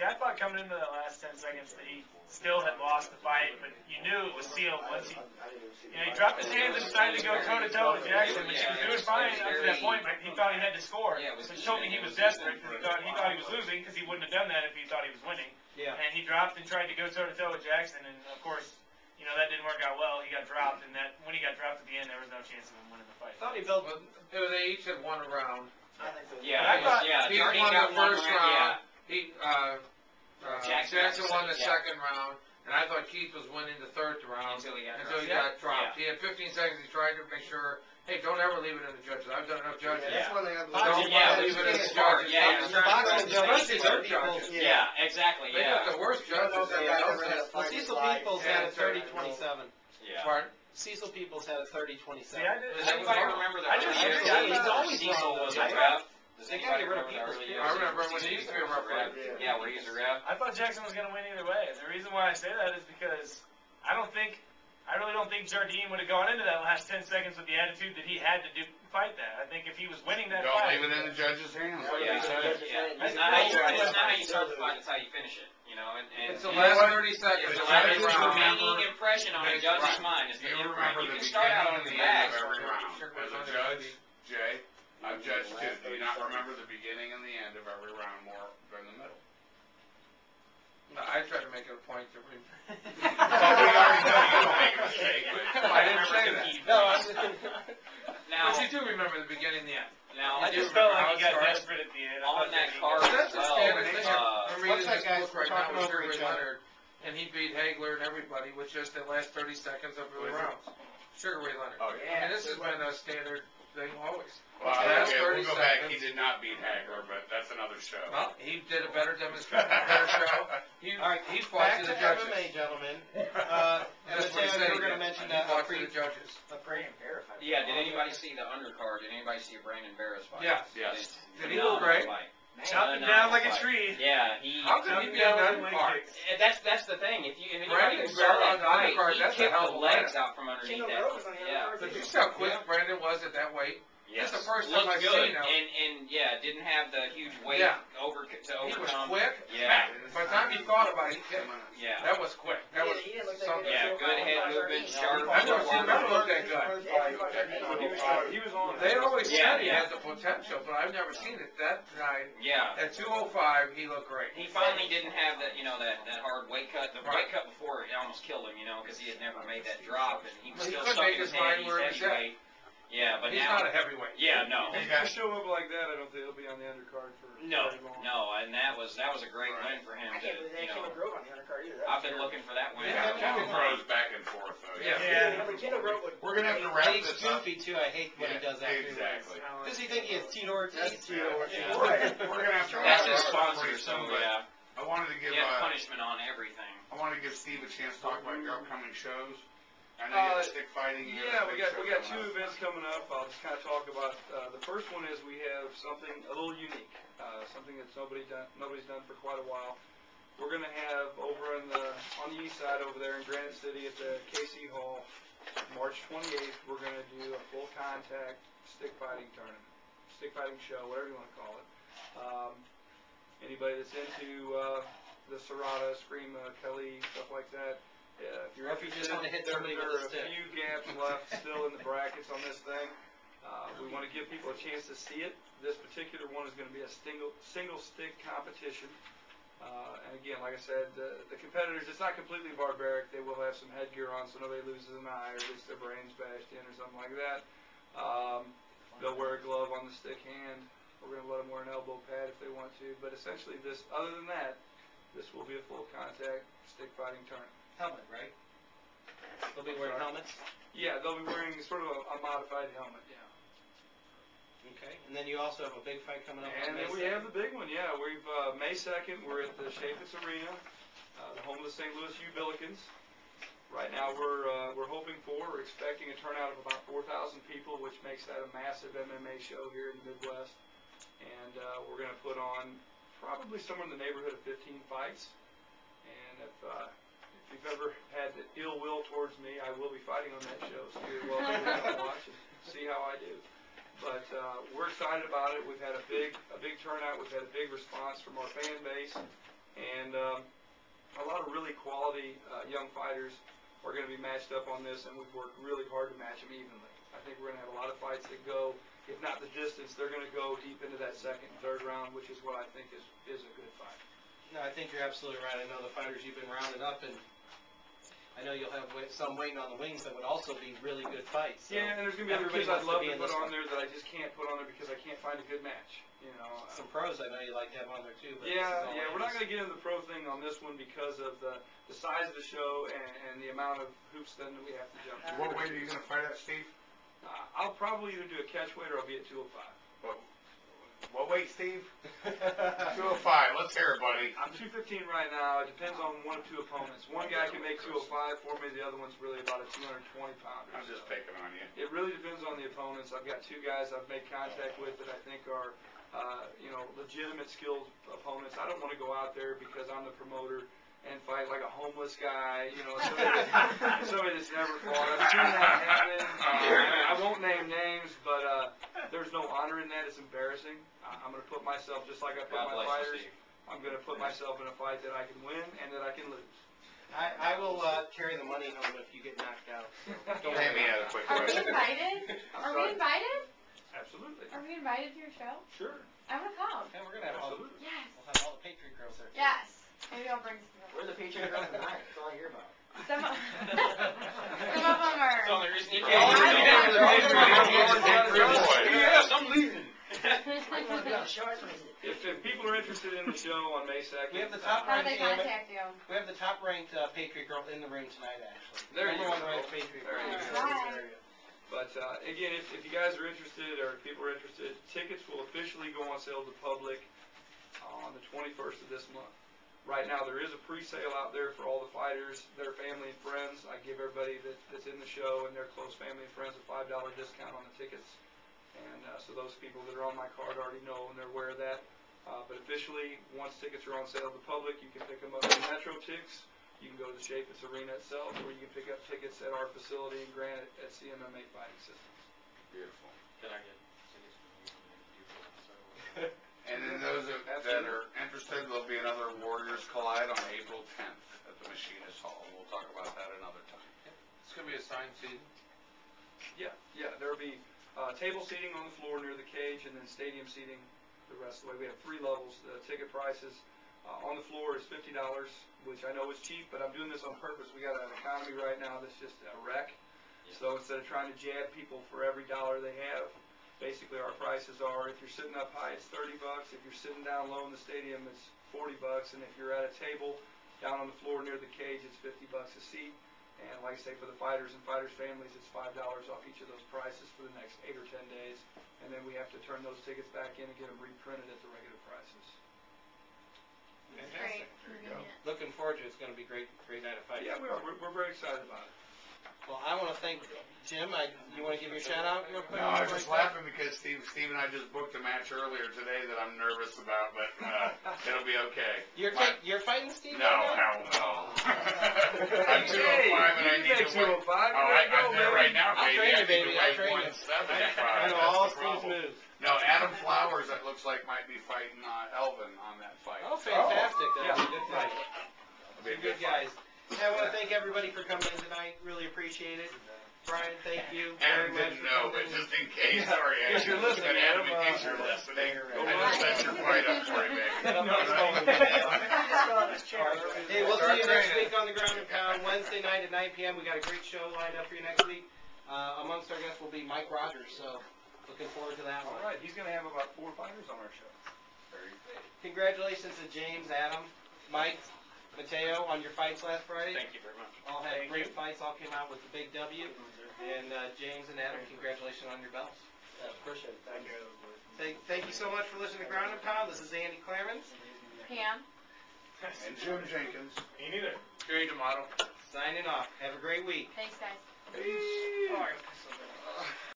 See, I thought coming into the last 10 seconds that he still had lost the fight, but you knew it was sealed once he dropped his hands and decided to go toe-to-toe with Jackson, which he was doing fine up to that point, but he thought he had to score. Which told me he was desperate because he thought he was losing because he wouldn't have done that if he thought he was winning. Yeah. And he dropped and tried to go toe-to-toe with Jackson, and of course, that didn't work out well. He got dropped, and when he got dropped at the end, there was no chance of him winning the fight. I thought he built. They each had one round. I think so. Yeah, He won the first round. Yeah. Jackson won the second round, and I thought Keith was winning the third round until he got dropped. He had 15 seconds. He tried to make sure. Hey, don't ever leave it in the judges. I've done enough judges. That's one thing I've Don't leave it in the judges. Especially their judges. Yeah, exactly. They got the worst judges. Well, Cecil Peoples had a 30-27. Yeah. Pardon? Cecil Peoples had a 30-27. See, I did. Does anybody remember that? He's always Cecil wrong. was a ref. Does They got to anybody get rid of remember the Peoples. early years? I remember when he used to be a ref. Yeah, where he was a ref. I thought Jackson was going to win either way. And the reason why I say that is because I really don't think Jardine would have gone into that last 10 seconds with the attitude that he had to fight that. I think if he was winning that Don't fight. leave it in the judge's hands. Yeah. It's not how you start the fight, it's how you finish it. It's the last 30 seconds. It's the remaining impression on a judge's mind. Is You remember the can start out on beginning the and the end back. of every round. As a judge, Jay, I've judged too. Do you not remember the beginning and the end of every round more than the middle? No, I tried to make it a point to read. Well, we already know you don't make a mistake, but I didn't say that. No, Now, But you do remember the beginning and the end. now I just felt like he got desperate at the end. on that card That's as the well. standard thing. I'm reading What's that, this guys? book right We're talking now with over Sugar Ray each other. Leonard, and he beat Hagler and everybody with just the last 30 seconds of the rounds. Sugar Ray Leonard. Oh, I mean, this has been a standard thing always. well, Last okay, 30 we'll go back. seconds. He did not beat Hagler, but that's another show. Well, he did a better demonstration, better show. All right, He fought back to to the judges. MMA, gentlemen. That's what he said. We were going to mention He fought to the judges. Yeah, did anybody see the undercard? Did anybody see Brandon Barris fight? Yes. Yes. Did he look great? Chopped him down like a tree. Yeah, How could he be on that part? That's the thing. If anybody Brandon who saw Barris on that the fight, undercard, he that's a kicked hell of the a legs fight. out from underneath that. Yeah. Did you see how quick Brandon was at that weight? Yes. That's the first time Looked I've good, seen him. and didn't have the huge weight Yeah. to He was overcome. quick. Yeah. By the time he thought about it, he kicked. Yeah. That was quick. That was something. Yeah, good head movement, sharp. I've never seen him look that good. He was on. They always Yeah, said he yeah. had the potential, but I've never seen it. That night, Yeah. at 205, he looked great. He finally didn't have that, that hard weight cut. The weight cut before it almost killed him, because he had never made that drop, and he was He still couldn't stuck make in his his head. mind He's where it was at. heavyweight. Yeah, but He's now. not a heavyweight. Yeah, no. If you show up like that, I don't think he'll be on the undercard for No, very long. no, and that was a great win for him. I can't believe they came Grove on the undercard either. I've been looking for that win. Yeah. Kevin throws back and forth, though. Yeah. We're going to have to wrap He's this up. goofy, too. I hate what he does after. Exactly. Does he think he has Tito Ortiz? We're going to have to That's wrap his this up sponsor, pretty so soon, but yeah. I wanted to give He had punishment on everything. I wanted to give Steve a chance to talk about your upcoming shows. I know you have stick fighting. You Yeah, have a we big got show two coming up. events coming up. I'll just kind of talk about the first one is we have something a little unique, something that's nobody's done for quite a while. We're going to have over on the east side over there in Granite City at the KC Hall, March 28th. We're going to do a full contact stick fighting tournament, stick fighting show, whatever you want to call it. Anybody that's into the Serrata, Screama, Kelly, stuff like that. If you're interested, just want to hit there somebody are with a a stick. few gaps left still in the brackets on this thing. We want to give people a chance to see it. This particular one is going to be a single stick competition. And again, like I said, the competitors, it's not completely barbaric. They will have some headgear on so nobody loses an eye or gets their brains bashed in or something like that. They'll wear a glove on the stick hand. We're going to let them wear an elbow pad if they want to. But essentially, other than that, this will be a full contact stick fighting tournament. Helmet, right? They'll be wearing helmets? Yeah, they'll be wearing sort of a modified helmet, yeah. Okay. And then you also have a big fight coming up on And May then we 2nd. have the big one, yeah. We've May 2nd, we're at the Chaffetz Arena, the home of the St. Louis U-Billikens. Right now we're expecting a turnout of about 4,000 people, which makes that a massive MMA show here in the Midwest. And we're going to put on probably somewhere in the neighborhood of 15 fights. And if you've ever had ill will towards me, I will be fighting on that show, so you're welcome to watch and see how I do. But we're excited about it. We've had a big turnout. We've had a big response from our fan base. And a lot of really quality young fighters are going to be matched up on this, and we've worked really hard to match them evenly. I think we're going to have a lot of fights that go, if not the distance, they're going to go deep into that second and third round, which is what I think is a good fight. No, I think you're absolutely right. I know the fighters you've been rounding up, and I know you'll have some waiting on the wings that would also be really good fights. So yeah, and there's going to be other everybody kids I'd love wants to be to in put this on one. there that I just can't put on there because I can't find a good match. You know. Some pros I know you like to have on there too. But Yeah, we're not going to get into the pro thing on this one because of the size of the show and the amount of hoops then that we have to jump through. What weight are you going to fight at, Steve? I'll probably either do a catch weight or I'll be at 205. What weight, Steve? 205. Let's hear it, buddy. I'm 215 right now. It depends on one of two opponents. One guy can make 205 for me. The other one's really about a 220 pounder. I'm just picking on you. It really depends on the opponents. I've got two guys I've made contact with that I think are, legitimate skilled opponents. I don't want to go out there because I'm the promoter and fight like a homeless guy, somebody that's never fought. I've seen that happen. I won't name names, but there's no honor in that. It's embarrassing. I'm going to put myself, just like I put my fighters, I'm going to put myself in a fight that I can win and that I can lose. I will carry the money home if you get knocked out. Don't hand me out a quick Are we question. invited? Are we invited? Absolutely. Are we invited to your show? Sure. I want to come. And we're gonna have Absolutely. Yes. we'll have all the Patriot girls there. Yes. Maybe I'll bring some. Where's the Patriot girl tonight? That's all I hear about. Some of them are. That's the only reason you Yeah, can't. Yes, I'm leaving. I want to be on the show. I just want to see it. If people are interested in the show on May 2nd, We have the top How do ranked. they contact you? We have the top ranked Patriot girl in the room tonight. Actually, There you number one go. ranked Patriot girl. There you in go. this area. But again, if you guys are interested or if people are interested, tickets will officially go on sale to the public on the 21st of this month. Right now, there is a pre-sale out there for all the fighters, their family and friends. I give everybody that's in the show and their close family and friends a $5 discount on the tickets. And so those people that are on my card already know and they're aware of that. But officially, once tickets are on sale to the public, you can pick them up at Metro Tix. You can go to the Chaffetz Arena itself, or you can pick up tickets at our facility in Granite at CMMA Fighting Systems. Beautiful. Can I get tickets? And then those that are interested, there'll be another Warriors Collide on April 10th at the Machinist Hall. We'll talk about that another time. It's gonna be a signed seat. Yeah, there'll be table seating on the floor near the cage and then stadium seating the rest of the way. We have 3 levels. The ticket prices on the floor is $50, which I know is cheap, but I'm doing this on purpose. We got an economy right now that's just a wreck. So instead of trying to jab people for every dollar they have, basically our prices are, if you're sitting up high, it's $30. If you're sitting down low in the stadium, it's $40. And if you're at a table down on the floor near the cage, it's $50 a seat. And like I say, for the fighters and fighters' families, it's $5 off each of those prices for the next 8 or 10 days. And then we have to turn those tickets back in and get them reprinted at the regular prices. Great. Looking forward to it. It's going to be great night of fighting. Yeah, we are. We're very excited about it. Well, I want to thank Jim. You want to give your shout out real quick? No, I was just laughing because Steve and I just booked a match earlier today that I'm nervous about, but it'll be okay. You're fighting Steve? No, right now? hell no. I'm 205 and I need to wait. 205. I'm there right now, I'll baby. train I you, need to baby. I'll wait train you. 175. I know That's all the Steve's problem. moves. No, Adam Flowers, it looks like, might be fighting Elvin on that fight. Oh, fantastic. That'll Yeah. be a good fight. It'll be a Good guys. I want to thank everybody for coming in tonight. Really appreciate it. Brian, thank you very Adam much. didn't know, but just in case, sorry, If you're listening, Adam, in Adam, case you're listening, go I just set your fight up for you, baby. Hey, we'll see you next week on the Ground and Pound, Wednesday night at 9 p.m. We got a great show lined up for you next week. Amongst our guests will be Mike Rogers, so looking forward to that All one. right. He's going to have about 4 fighters on our show. Congratulations to James, Adam, Mike, Mateo on your fights last Friday. Thank you very much. All had great fights, all came out with the big W. And James and Adam, congratulations on your belts. Appreciate it. Thank you. Thank you so much for listening to Ground and Pound. This is Andy Claremont. Pam. And Jim Jenkins. Me neither. Jerry D'Amato. Signing off. Have a great week. Thanks, guys. Peace.